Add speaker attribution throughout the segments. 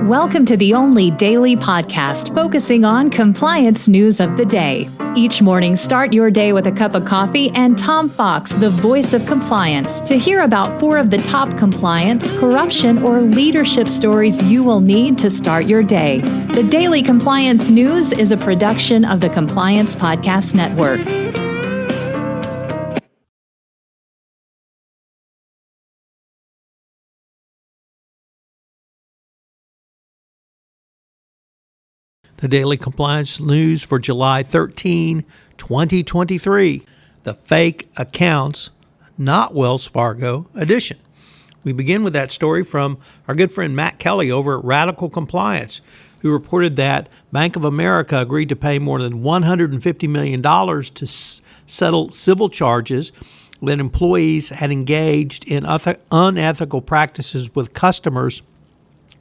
Speaker 1: Welcome to the only daily podcast focusing on compliance news of the day. Each morning, start your day with a cup of coffee and Tom Fox, the voice of compliance, to hear about 4 of the top compliance, corruption, or leadership stories you will need to start your day. The Daily Compliance News is a production of the Compliance Podcast Network.
Speaker 2: The Daily Compliance News for July 13, 2023. The Fake Accounts, Not Wells Fargo edition. We begin with that story from our good friend Matt Kelly over at Radical Compliance, who reported that Bank of America agreed to pay more than $150 million to settle civil charges that employees had engaged in unethical practices with customers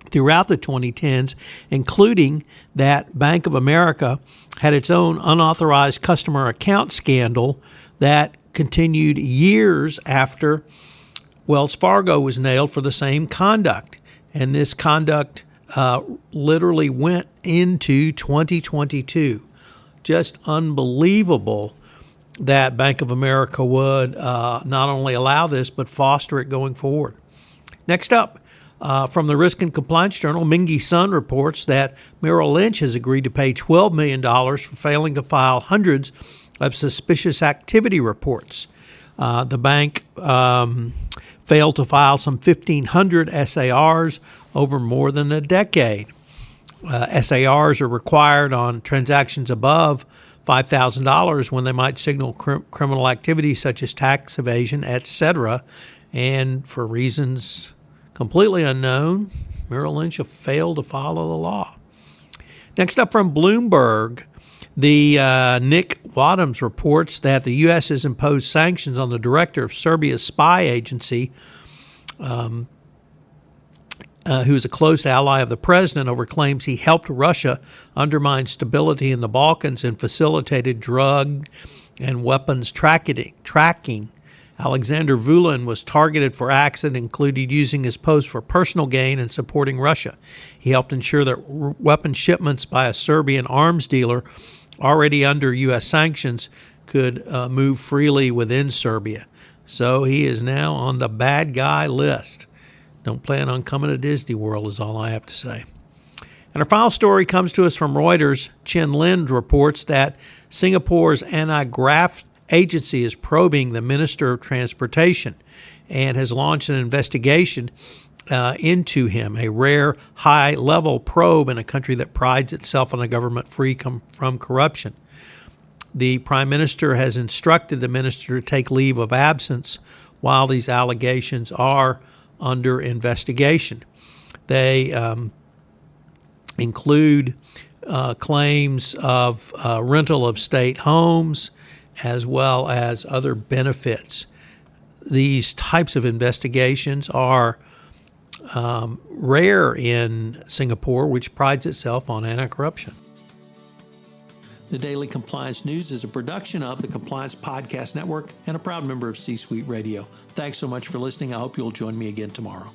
Speaker 2: throughout the 2010s, including that Bank of America had its own unauthorized customer account scandal that continued years after Wells Fargo was nailed for the same conduct. And this conduct literally went into 2022. Just unbelievable that Bank of America would not only allow this, but foster it going forward. Next up, from the Risk and Compliance Journal, Mingy Sun reports that Merrill Lynch has agreed to pay $12 million for failing to file hundreds of suspicious activity reports. The bank failed to file some 1,500 SARs over more than a decade. SARs are required on transactions above $5,000 when they might signal criminal activity such as tax evasion, etc. And for reasons completely unknown, Merrill Lynch have failed to follow the law. Next up from Bloomberg, the Nick Wadhams reports that the U.S. has imposed sanctions on the director of Serbia's spy agency, who is a close ally of the president, over claims he helped Russia undermine stability in the Balkans and facilitated drug and weapons tracking. Alexander Vulin was targeted for acts that included using his post for personal gain and supporting Russia. He helped ensure that weapon shipments by a Serbian arms dealer already under U.S. sanctions could move freely within Serbia. So he is now on the bad guy list. Don't plan on coming to Disney World is all I have to say. And our final story comes to us from Reuters. Chen Lin reports that Singapore's anti-graft agency is probing the Minister of Transportation and has launched an investigation into him, a rare high-level probe in a country that prides itself on a government free from corruption. The Prime Minister has instructed the minister to take leave of absence while these allegations are under investigation. They include claims of rental of state homes, as well as other benefits. These types of investigations are rare in Singapore, which prides itself on anti-corruption. The Daily Compliance News is a production of the Compliance Podcast Network and a proud member of C-Suite Radio. Thanks so much for listening. I hope you'll join me again tomorrow.